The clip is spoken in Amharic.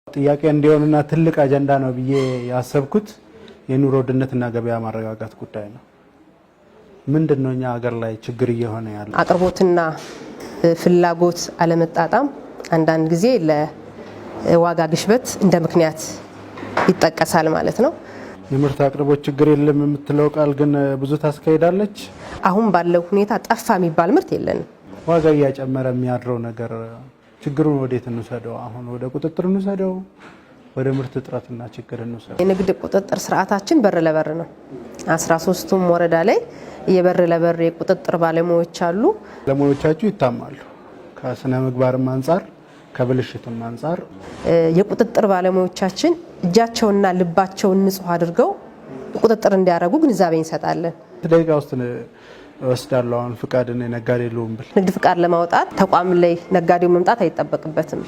ጥያቄ እንዲሆንና ትልቅ አጀንዳ ነው ብዬ ያሰብኩት የኑሮ ውድነትና ገበያ ማረጋጋት ጉዳይ ነው። ምንድነው እኛ ሀገር ላይ ችግር እየሆነ ያለው? አቅርቦትና ፍላጎት አለመጣጣም አንዳንድ ጊዜ ለዋጋ ግሽበት እንደ ምክንያት ይጠቀሳል ማለት ነው። የምርት አቅርቦት ችግር የለም የምትለው ቃል ግን ብዙ ታስካሂዳለች። አሁን ባለው ሁኔታ ጠፋ የሚባል ምርት የለንም። ዋጋ እያጨመረ የሚያድረው ነገር ችግሩን ወዴት እንውሰደው? አሁን ወደ ቁጥጥር እንውሰደው? ወደ ምርት እጥረትና ችግር እንውሰደው? የንግድ ቁጥጥር ስርዓታችን በር ለበር ነው። 13ቱም ወረዳ ላይ የበር ለበር የቁጥጥር ባለሙያዎች አሉ። ባለሙያዎቻችሁ ይታማሉ። ከስነ ምግባርም አንፃር ከብልሽትም አንፃር የቁጥጥር ባለሙያዎቻችን እጃቸውንና ልባቸውን ንጹህ አድርገው ቁጥጥር እንዲያደርጉ ግንዛቤ እንሰጣለን። ደቂቃ ውስጥ ወስዳለሁ። አሁን ፍቃድን የነጋዴ ልውምብል ንግድ ፍቃድ ለማውጣት ተቋም ላይ ነጋዴው መምጣት አይጠበቅበትም።